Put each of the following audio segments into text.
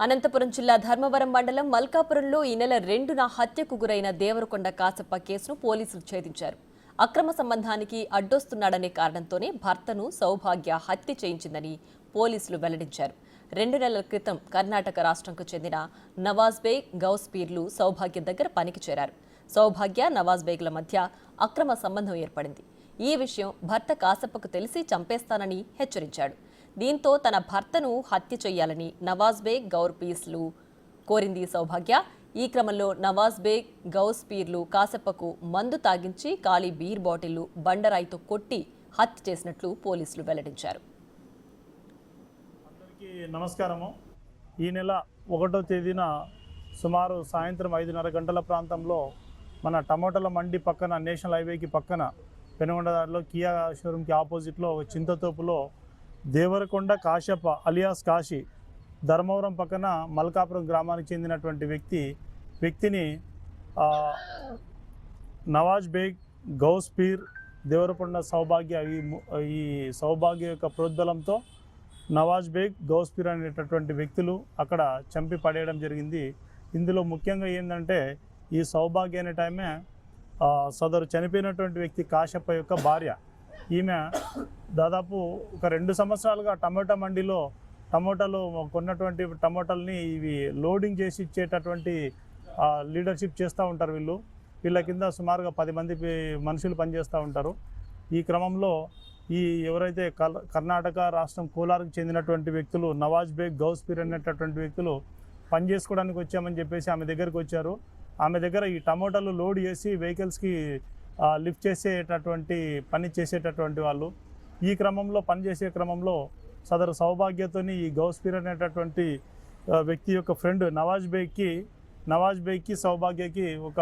అనంతపురం జిల్లా ధర్మవరం మండలం మల్కాపురంలో ఈ నెల 2న హత్యకు గురైన దేవరకొండ కాసప్ప కేసును పోలీసులు ఛేదించారు. అక్రమ సంబంధానికి అడ్డొస్తున్నాడనే కారణంతోనే భర్తను సౌభాగ్య హత్య చేయించిందని పోలీసులు వెల్లడించారు. 2 నెలల క్రితం కర్ణాటక రాష్ట్రంకు చెందిన నవాజ్ బేగ్, గౌస్ పీర్లు సౌభాగ్య దగ్గర పనికి చేరారు. సౌభాగ్య, నవాజ్ బేగ్ల మధ్య అక్రమ సంబంధం ఏర్పడింది. ఈ విషయం భర్త కాసప్పకు తెలిసి చంపేస్తానని హెచ్చరించాడు. దీంతో తన భర్తను హత్య చేయాలని నవాజ్ బేగ్, గౌర్ పీర్లు కోరింది సౌభాగ్య. ఈ క్రమంలో నవాజ్ బేగ్, గౌస్ పీర్లు కాసప్పకు మందు తాగించి ఖాళీ బీర్ బాటిళ్లు బండరాయితో కొట్టి హత్య చేసినట్లు పోలీసులు వెల్లడించారు. అందరికీ నమస్కారము. ఈ నెల 1వ తేదీన సుమారు సాయంత్రం 5:30 గంటల ప్రాంతంలో మన టమోటాల మండి పక్కన నేషనల్ హైవేకి పక్కన పెనుగొండదారిలో కియా షోరూమ్కి ఆపోజిట్లో చింతతోపులో దేవరకొండ కాశప్ప అలియాస్ కాశీ ధర్మవరం పక్కన మల్కాపురం గ్రామానికి చెందినటువంటి వ్యక్తిని నవాజ్ బేగ్, గౌస్ పీర్, దేవరకొండ సౌభాగ్య ఈ సౌభాగ్య యొక్క ప్రోద్బలంతో నవాజ్ బేగ్, గౌస్ పీర్ అనేటటువంటి వ్యక్తులు అక్కడ చంపి పడేయడం జరిగింది. ఇందులో ముఖ్యంగా ఏంటంటే ఈ సౌభాగ్య అనే టైమే సదరు చనిపోయినటువంటి వ్యక్తి కాశప్ప యొక్క భార్య. ఈమె దాదాపు ఒక 2 సంవత్సరాలుగా టమోటా మండిలో టమోటాలు కొన్నటువంటి టమోటాలని ఇవి లోడింగ్ చేసి ఇచ్చేటటువంటి లీడర్షిప్ చేస్తూ ఉంటారు. వీళ్ళ కింద సుమారుగా 10 మంది మనుషులు పనిచేస్తూ ఉంటారు. ఈ క్రమంలో ఈ ఎవరైతే కర్ణాటక రాష్ట్రం కోలార్కి చెందినటువంటి వ్యక్తులు నవాజ్ బేగ్, గౌస్ పీర్ అనేటటువంటి వ్యక్తులు పని చేసుకోవడానికి వచ్చామని చెప్పేసి ఆమె దగ్గరికి వచ్చారు. ఆమె దగ్గర ఈ టమోటాలు లోడ్ చేసి వెహికల్స్కి లిఫ్ట్ చేసేటటువంటి పని చేసేటటువంటి వాళ్ళు. ఈ క్రమంలో పనిచేసే క్రమంలో సదరు సౌభాగ్యతోని ఈ గౌస్ పీర్ అనేటటువంటి వ్యక్తి యొక్క ఫ్రెండ్ నవాజ్ బేగ్కి సౌభాగ్యకి ఒక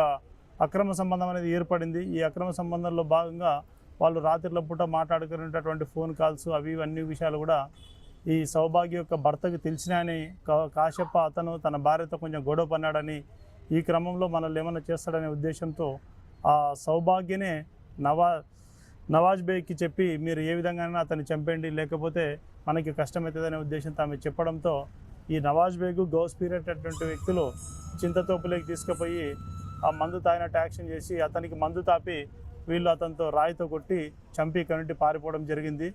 అక్రమ సంబంధం అనేది ఏర్పడింది. ఈ అక్రమ సంబంధంలో భాగంగా వాళ్ళు రాత్రిల పూట మాట్లాడుకునేటటువంటి ఫోన్ కాల్స్ అన్ని విషయాలు కూడా ఈ సౌభాగ్య యొక్క భర్తకు తెలిసినాయని కాశప్ప అతను తన భార్యతో కొంచెం గొడవ పన్నాడని, ఈ క్రమంలో మనల్ని ఏమైనా చేస్తాడనే ఉద్దేశంతో ఆ సౌభాగ్యనే నవాజ్ బేగ్కి చెప్పి మీరు ఏ విధంగానైనా అతన్ని చంపండి, లేకపోతే మనకి కష్టమవుతుందనే ఉద్దేశంతో ఆమె చెప్పడంతో ఈ నవాజ్ బేగ్, గౌస్ పీర్ అనేటటువంటి వ్యక్తులు చింతతోపులోకి తీసుకుపోయి ఆ మందు తాగినట్టు యాక్షన్ చేసి అతనికి మందు తాపి వీళ్ళు అతనితో రాయితో కొట్టి చంపి కనుంటి పారిపోవడం జరిగింది.